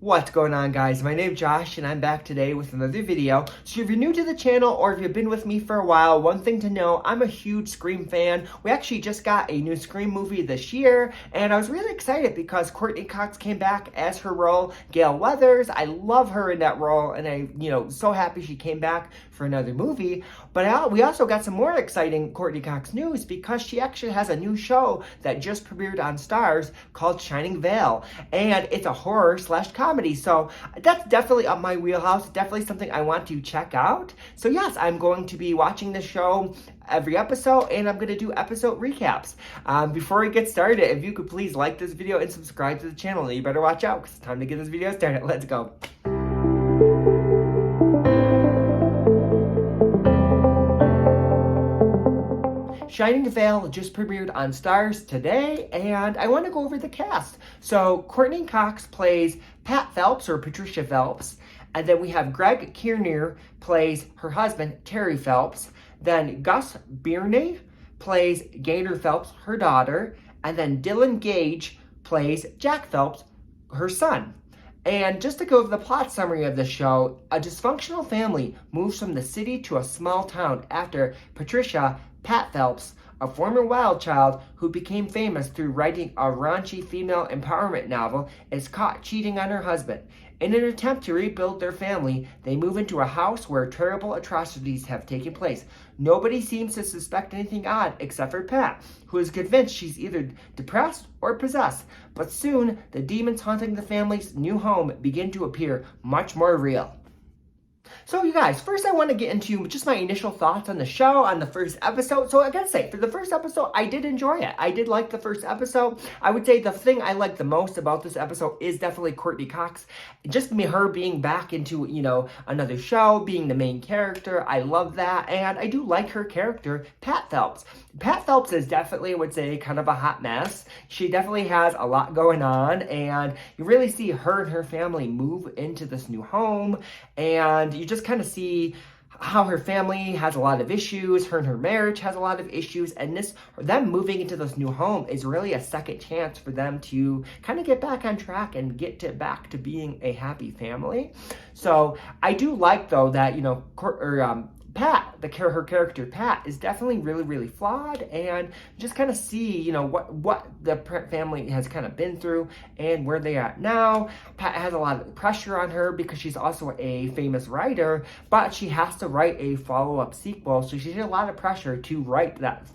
What's going on, guys? My name's Josh and I'm back today with another video. So if you're new to the channel or if you've been with me for a while, one thing to know, I'm a huge Scream fan. We actually just got a new Scream movie this year and I was really excited because Courtney Cox came back as her role, Gale Weathers. I love her in that role and I'm so happy she came back for another movie. But we also got some more exciting Courtney Cox news because she actually has a new show that just premiered on Starz called Shining Vale, and it's a horror/comedy. So that's definitely up my wheelhouse, definitely something I want to check out. So yes, I'm going to be watching this show every episode and I'm going to do episode recaps. Before we get started, if you could please like this video and subscribe to the channel. You better watch out because it's time to get this video started. Let's go. Shining Vale just premiered on Starz today, and I want to go over the cast. So Courtney Cox plays Pat Phelps, or Patricia Phelps, and then we have Greg Kinnear plays her husband, Terry Phelps. Then Gus Bierney plays Gaynor Phelps, her daughter, and then Dylan Gage plays Jack Phelps, her son. And just to go over the plot summary of the show, a dysfunctional family moves from the city to a small town after Patricia, Pat Phelps, a former wild child who became famous through writing a raunchy female empowerment novel, is caught cheating on her husband. In an attempt to rebuild their family, they move into a house where terrible atrocities have taken place. Nobody seems to suspect anything odd except for Pat, who is convinced she's either depressed or possessed. But soon, the demons haunting the family's new home begin to appear much more real. So you guys, first I want to get into just my initial thoughts on the show, on the first episode. So I gotta say, for the first episode, I did enjoy it. I did like the first episode. I would say the thing I liked the most about this episode is definitely Courtney Cox. Just her being back into, another show, being the main character. I love that. And I do like her character, Pat Phelps. Pat Phelps is definitely, I would say, kind of a hot mess. She definitely has a lot going on. And you really see her and her family move into this new home. And you just kind of see how her family has a lot of issues, her and her marriage has a lot of issues, and them moving into this new home is really a second chance for them to kind of get back on track and back to being a happy family. So I do like, though, that, Pat, her character Pat, is definitely really, really flawed, and just kind of see, what the family has kind of been through and where they are now. Pat has a lot of pressure on her because she's also a famous writer, but she has to write a follow-up sequel, so she's a lot of pressure to write that,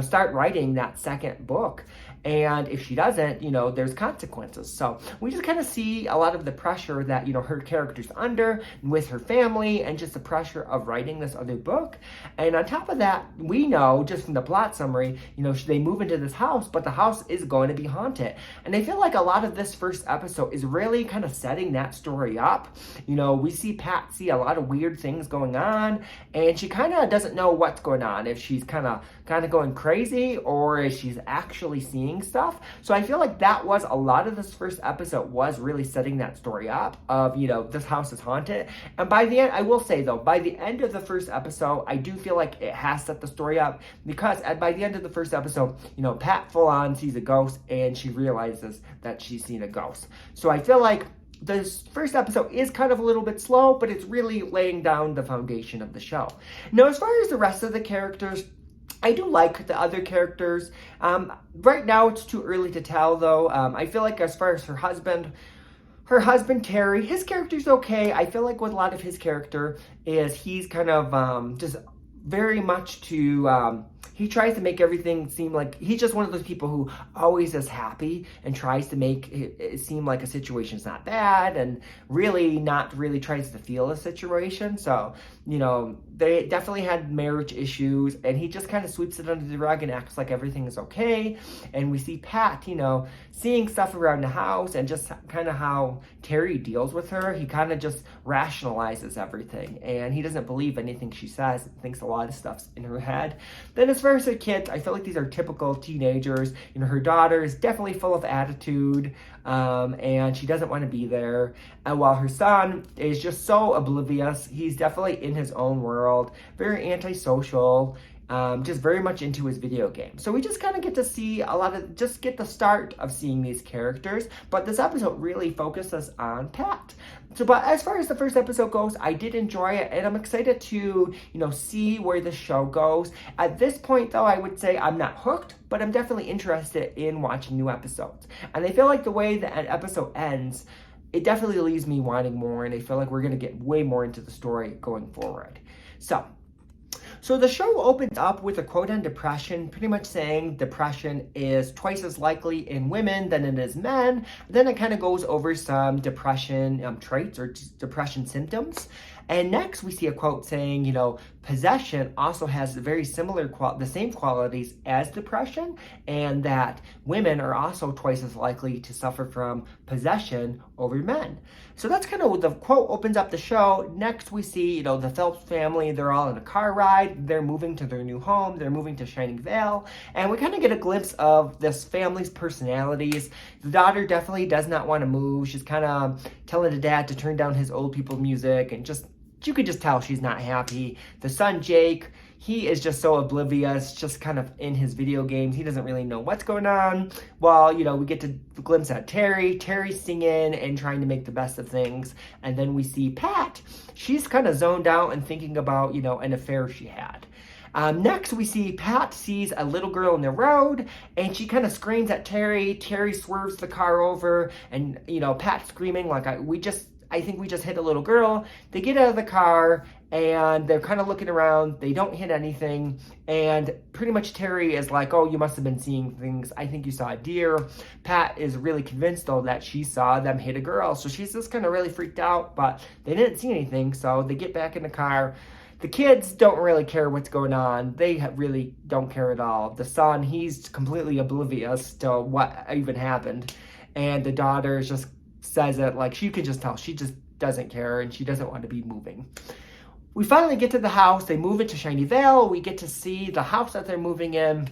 start writing that second book. And if she doesn't, there's consequences. So we just kind of see a lot of the pressure that, her character's under with her family and just the pressure of writing this other book. And on top of that, we know just from the plot summary, they move into this house, but the house is going to be haunted. And I feel like a lot of this first episode is really kind of setting that story up. We see Pat see a lot of weird things going on, and she kind of doesn't know what's going on, if she's kind of going crazy or if she's actually seeing stuff. So I feel like that was a lot of this first episode was really setting that story up of, this house is haunted. And by the end, I will say though, by the end of the first episode, I do feel like it has set the story up because by the end of the first episode, Pat full on sees a ghost and she realizes that she's seen a ghost. So I feel like this first episode is kind of a little bit slow, but it's really laying down the foundation of the show. Now, as far as the rest of the characters, I do like the other characters. Right now, it's too early to tell, though. I feel like as far as her husband, Terry, his character's okay. I feel like with a lot of his character is he's kind of just very much he tries to make everything seem like he's just one of those people who always is happy and tries to make it seem like a situation's not bad and not really tries to feel a situation. So, they definitely had marriage issues and he just kind of sweeps it under the rug and acts like everything is okay. And we see Pat, seeing stuff around the house and just kind of how Terry deals with her. He kind of just rationalizes everything and he doesn't believe anything she says, thinks a lot of stuff's in her head. Then as far as her kids, I feel like these are typical teenagers. Her daughter is definitely full of attitude and she doesn't want to be there. And while her son is just so oblivious, he's definitely in his own world, very antisocial. just very much into his video game. So we just kind of get to see just get the start of seeing these characters, but this episode really focuses on Pat. So, but as far as the first episode goes, I did enjoy it, and I'm excited to, see where the show goes. At this point, though, I would say I'm not hooked, but I'm definitely interested in watching new episodes. And I feel like the way that an episode ends, it definitely leaves me wanting more, and I feel like we're going to get way more into the story going forward. So the show opens up with a quote on depression, pretty much saying depression is twice as likely in women than it is men. Then it kind of goes over some depression traits or depression symptoms. And next we see a quote saying, possession also has very similar, the same qualities as depression, and that women are also twice as likely to suffer from possession over men. So that's kind of what the quote opens up the show. Next we see, the Phelps family, they're all in a car ride. They're moving to their new home. They're moving to Shining Vale. And we kind of get a glimpse of this family's personalities. The daughter definitely does not want to move. She's kind of telling the dad to turn down his old people music, and you could just tell she's not happy. The son, Jake, he is just so oblivious, just kind of in his video games. He doesn't really know what's going on. While, we get to glimpse at Terry. Terry's singing and trying to make the best of things. And then we see Pat. She's kind of zoned out and thinking about, an affair she had. Next, we see Pat sees a little girl in the road, and she kind of screams at Terry. Terry swerves the car over, and, Pat screaming like, I think we just hit a little girl. They get out of the car, and they're kind of looking around. They don't hit anything, and pretty much Terry is like, oh, you must have been seeing things. I think you saw a deer. Pat is really convinced, though, that she saw them hit a girl, so she's just kind of really freaked out, but they didn't see anything, so they get back in the car. The kids don't really care what's going on. They really don't care at all. The son, he's completely oblivious to what even happened, and the daughter just says it like you can just tell she just doesn't care and she doesn't want to be moving. We finally get to the house. They move into Shiny Vale. We get to see the house that they're moving in,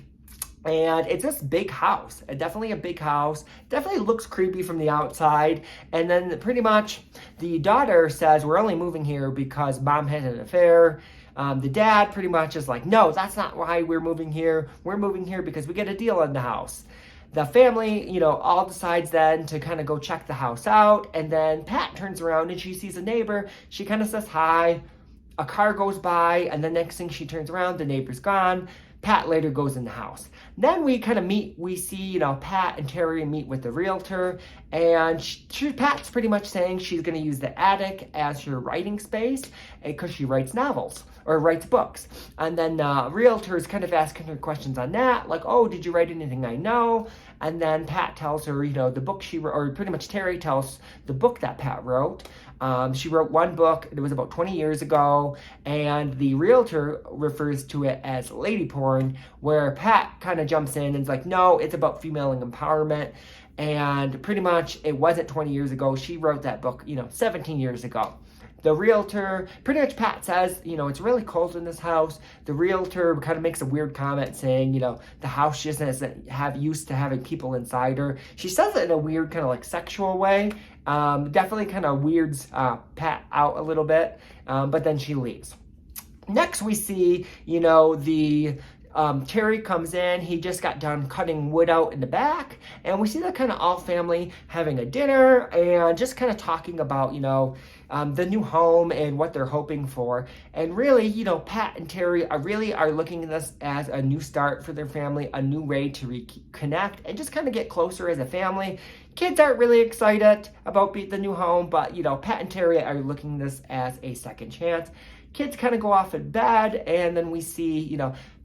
and it's this big house. Definitely a big house. Definitely looks creepy from the outside. And then pretty much the daughter says, we're only moving here because mom had an affair. The dad pretty much is like, no, that's not why we're moving here. We're moving here because we get a deal on the house. The family, all decides then to kind of go check the house out. And then Pat turns around and she sees a neighbor. She kind of says hi. A car goes by, and the next thing she turns around, the neighbor's gone. Pat later goes in the house. Then we kind of we see, Pat and Terry meet with the realtor, and Pat's pretty much saying she's going to use the attic as her writing space because she writes novels or writes books. And then the realtor is kind of asking her questions on that, like, oh, did you write anything I know? And then Pat tells her, the book she wrote, or pretty much Terry tells the book that Pat wrote. She wrote one book, it was about 20 years ago, and the realtor refers to it as lady porn, where Pat kind of jumps in and is like, no, it's about female empowerment. And pretty much it wasn't 20 years ago. She wrote that book, 17 years ago. The realtor, pretty much Pat says, it's really cold in this house. The realtor kind of makes a weird comment saying, the house just doesn't have used to having people inside her. She says it in a weird kind of like sexual way. Definitely kind of weirds Pat out a little bit, but then she leaves. Next we see, Terry comes in. He just got done cutting wood out in the back, and we see the kind of all family having a dinner and just kind of talking about, the new home and what they're hoping for. And really, Pat and Terry are looking at this as a new start for their family, a new way to reconnect and just kind of get closer as a family. Kids aren't really excited about the new home, but, Pat and Terry are looking at this as a second chance. Kids kind of go off in bed, and then we see,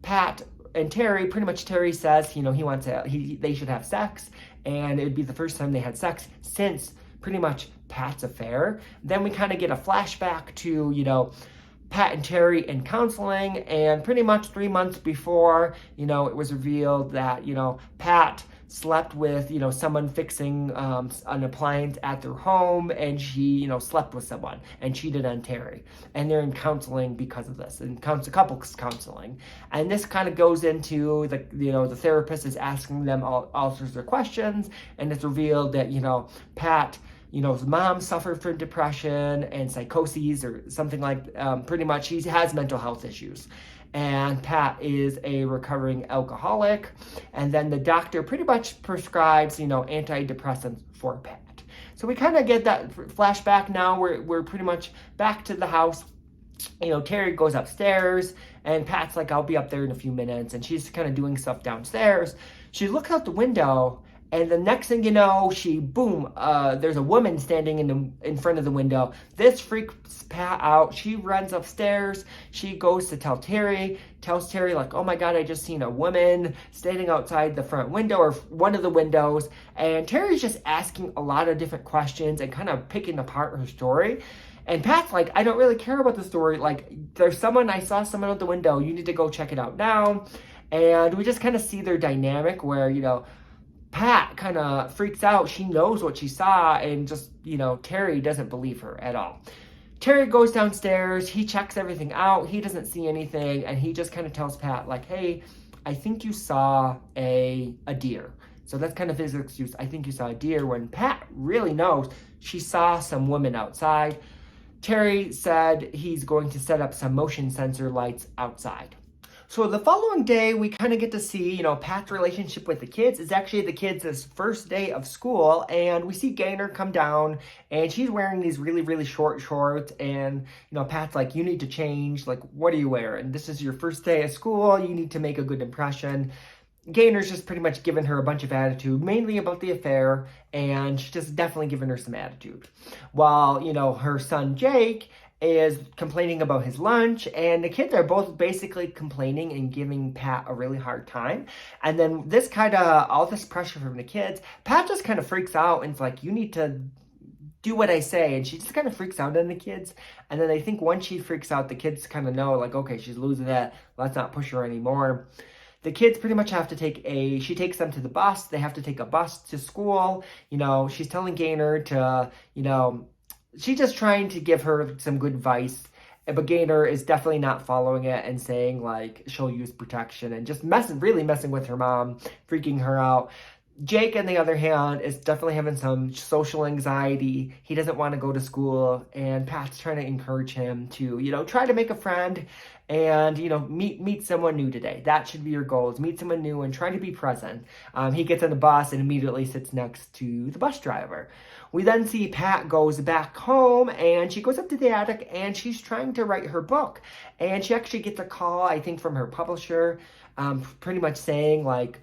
Pat and Terry, pretty much Terry says, they should have sex, and it would be the first time they had sex since pretty much Pat's affair. Then we kind of get a flashback to, Pat and Terry in counseling, and pretty much 3 months before, it was revealed that, Pat slept with, someone fixing an appliance at their home, and she, slept with someone and cheated on Terry. And they're in counseling because of this, and couples counseling. And this kind of goes into the therapist is asking them all sorts of questions, and it's revealed that, Pat, his mom suffered from depression and psychoses or something like, pretty much he has mental health issues. and Pat is a recovering alcoholic. And then the doctor pretty much prescribes, antidepressants for Pat. So we kind of get that flashback now. We're pretty much back to the house. Terry goes upstairs and Pat's like, I'll be up there in a few minutes. And she's kind of doing stuff downstairs. She looks out the window and the next thing you know, there's a woman standing in front of the window. This freaks Pat out. She runs upstairs. She goes to tells Terry like, oh my God, I just seen a woman standing outside the front window or one of the windows. And Terry's just asking a lot of different questions and kind of picking apart her story. And Pat's like, I don't really care about the story. Like, I saw someone out the window. You need to go check it out now. And we just kind of see their dynamic where, Pat kind of freaks out. She knows what she saw and just, Terry doesn't believe her at all. Terry goes downstairs. He checks everything out. He doesn't see anything. And he just kind of tells Pat like, hey, I think you saw a deer. So that's kind of his excuse. I think you saw a deer, when Pat really knows she saw some woman outside. Terry said he's going to set up some motion sensor lights outside. So the following day, we kind of get to see, Pat's relationship with the kids. It's actually the kids' first day of school, and we see Gaynor come down, and she's wearing these really, really short shorts, and, Pat's like, you need to change, like, what are you wearing? This is your first day of school, you need to make a good impression. Gaynor's just pretty much giving her a bunch of attitude, mainly about the affair, and she's just definitely giving her some attitude. While, her son Jake is complaining about his lunch, and the kids are both basically complaining and giving Pat a really hard time. And then all this pressure from the kids, Pat just kind of freaks out and it's like, you need to do what I say. And she just kind of freaks out on the kids. And then I think once she freaks out, the kids kind of know like, okay, she's losing it. Let's not push her anymore. The kids pretty much have to she takes them to the bus. They have to take a bus to school. She's telling Gaynor to, she's just trying to give her some good advice, but Gaynor is definitely not following it and saying like she'll use protection and just really messing with her mom, freaking her out. Jake, on the other hand, is definitely having some social anxiety. He doesn't want to go to school, and Pat's trying to encourage him to, try to make a friend and, meet someone new today. That should be your goals. Meet someone new and try to be present. He gets on the bus and immediately sits next to the bus driver. We then see Pat goes back home, and she goes up to the attic, and she's trying to write her book. And she actually gets a call, I think, from her publisher, pretty much saying, like,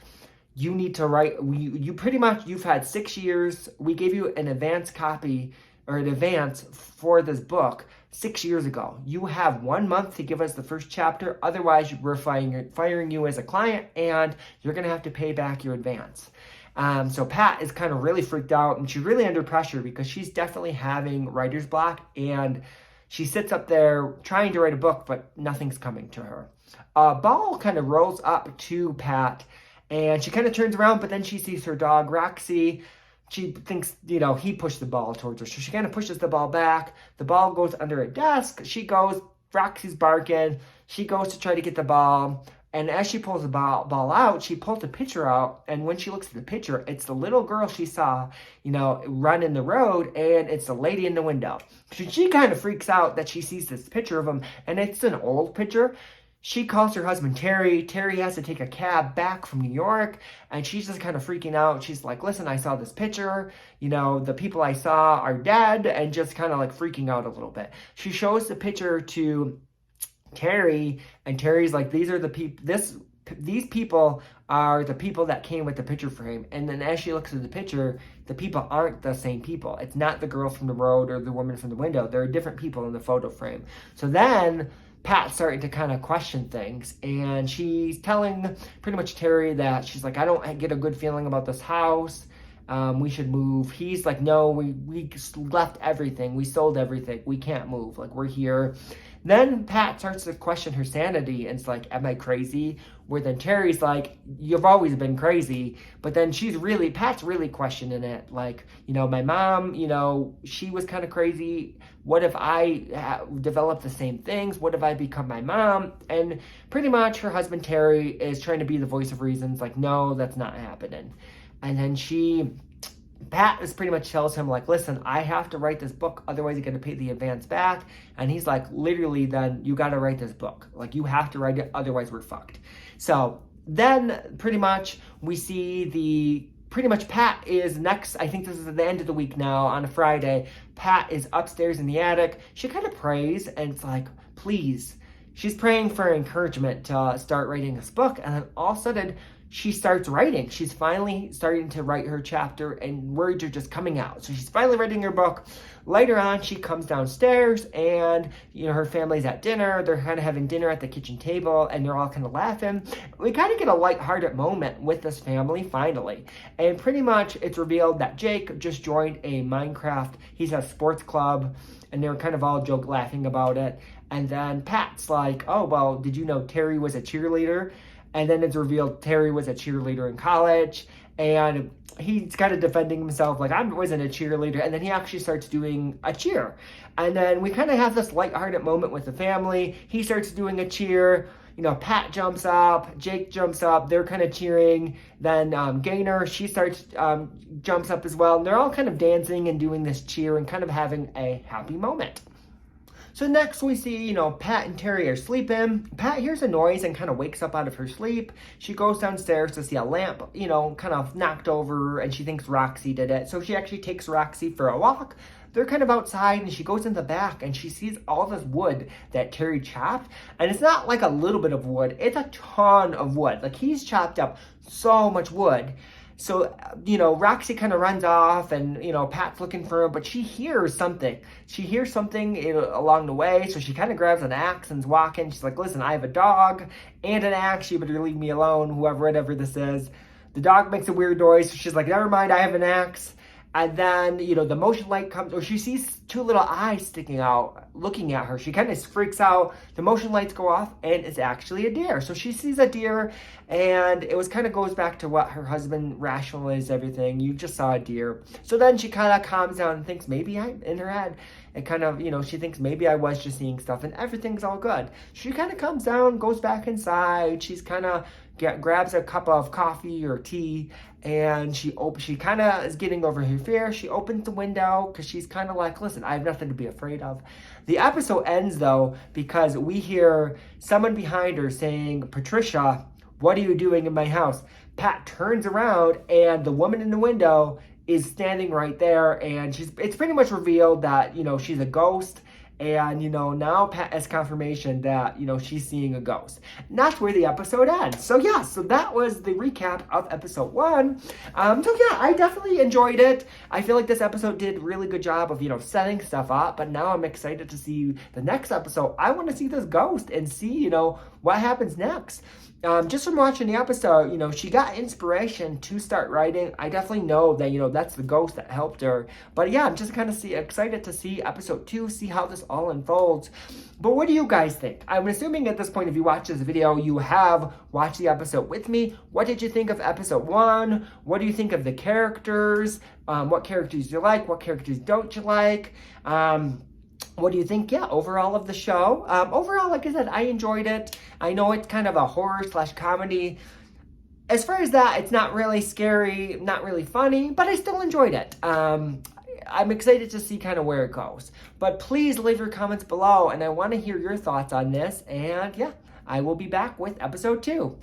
you need to write, you've had 6 years. We gave you an advance copy or an advance for this book 6 years ago. You have 1 month to give us the first chapter. Otherwise, we're firing you as a client, and you're going to have to pay back your advance. So Pat is kind of really freaked out, and she's really under pressure because she's definitely having writer's block, and she sits up there trying to write a book, but nothing's coming to her. A ball kind of rolls up to Pat, and she kind of turns around, but then she sees her dog, Roxy. She thinks, he pushed the ball towards her. So she kind of pushes the ball back. The ball goes under a desk. Roxy's barking. She goes to try to get the ball. And as she pulls the ball out, she pulls the picture out. And when she looks at the picture, it's the little girl she saw, run in the road. And it's the lady in the window. So she kind of freaks out that she sees this picture of him. And it's an old picture. She calls her husband, Terry. Terry has to take a cab back from New York, and she's just kind of freaking out. She's like, listen, I saw this picture. The people I saw are dead, and just kind of like freaking out a little bit. She shows the picture to Terry, and Terry's like, these people are the people that came with the picture frame. And then as she looks at the picture, the people aren't the same people. It's not the girl from the road or the woman from the window. There are different people in the photo frame. So then Pat's starting to kind of question things, and she's telling pretty much Terry that she's like, I don't get a good feeling about this house. We should move. He's like, no, we left everything. We sold everything. We can't move. Like, we're here. Then Pat starts to question her sanity, and it's like, am I crazy? Where then Terry's like, you've always been crazy. But then Pat's really questioning it. Like, my mom, she was kind of crazy. What if I develop the same things? What if I become my mom? And pretty much her husband Terry is trying to be the voice of reason. Like, no, that's not happening. And then she Pat is pretty much tells him like, listen, I have to write this book, otherwise you're gonna pay the advance back. And he's like, literally, then you gotta write this book. Like, you have to write it, otherwise we're fucked. So then pretty much we see pretty much Pat is next, I think this is at the end of the week now, on a Friday. Pat is upstairs in the attic. She kind of prays, and it's like, please. She's praying for encouragement to start writing this book, and then all of a sudden, she starts writing. She's finally starting to write her chapter, and words are just coming out. So she's finally writing her book. Later on, she comes downstairs, and her family's at dinner. They're kind of having dinner at the kitchen table, and they're all kind of laughing. We kind of get a lighthearted moment with this family finally, and pretty much it's revealed that Jake just joined a Minecraft. He's a sports club, and they're kind of all laughing about it. And then Pat's like, "Oh well, did you know Terry was a cheerleader?" And then it's revealed Terry was a cheerleader in college, and he's kind of defending himself like, I wasn't a cheerleader. And then he actually starts doing a cheer. And then we kind of have this lighthearted moment with the family. He starts doing a cheer. Pat jumps up, Jake jumps up, they're kind of cheering. Then Gaynor, she jumps up as well. And they're all kind of dancing and doing this cheer and kind of having a happy moment. So next we see, Pat and Terry are sleeping. Pat hears a noise and kind of wakes up out of her sleep. She goes downstairs to see a lamp, kind of knocked over, and she thinks Roxy did it. So she actually takes Roxy for a walk. They're kind of outside, and she goes in the back, and she sees all this wood that Terry chopped. And it's not like a little bit of wood. It's a ton of wood. Like, he's chopped up so much wood. So, Roxy kind of runs off, and, Pat's looking for him, but she hears something. She hears something along the way, so she kind of grabs an axe and's walking. She's like, listen, I have a dog and an axe. You better leave me alone, whatever this is. The dog makes a weird noise, so she's like, never mind, I have an axe. And then, the motion light comes, or she sees two little eyes sticking out, looking at her. She kind of freaks out. The motion lights go off, and it's actually a deer. So she sees a deer, and it kind of goes back to what her husband rationalized everything. You just saw a deer. So then she kind of calms down and thinks, maybe in her head, and kind of, she thinks maybe I was just seeing stuff, and everything's all good. She kind of comes down, goes back inside. She's kind of grabs a cup of coffee or tea, and she kind of is getting over her fear. She opens the window because she's kind of like, listen, I have nothing to be afraid of. The episode ends, though, because we hear someone behind her saying, Patricia, what are you doing in my house? Pat turns around, and the woman in the window is standing right there, and it's pretty much revealed that, she's a ghost. And, now Pat has confirmation that, she's seeing a ghost. And that's where the episode ends. So, yeah, so that was the recap of episode 1. I definitely enjoyed it. I feel like this episode did a really good job of, setting stuff up. But now I'm excited to see the next episode. I want to see this ghost and see, what happens next. Just from watching the episode, she got inspiration to start writing. I definitely know that, that's the ghost that helped her. But yeah, I'm just kind of excited to see episode 2, see how this all unfolds. But what do you guys think? I'm assuming at this point, if you watch this video, you have watched the episode with me. What did you think of episode 1? What do you think of the characters? What characters do you like? What characters don't you like? What do you think, overall of the show? Overall, like I said, I enjoyed it. I know it's kind of a horror/comedy. As far as that, it's not really scary, not really funny, but I still enjoyed it. I'm excited to see kind of where it goes. But please leave your comments below, and I want to hear your thoughts on this. And yeah, I will be back with episode 2.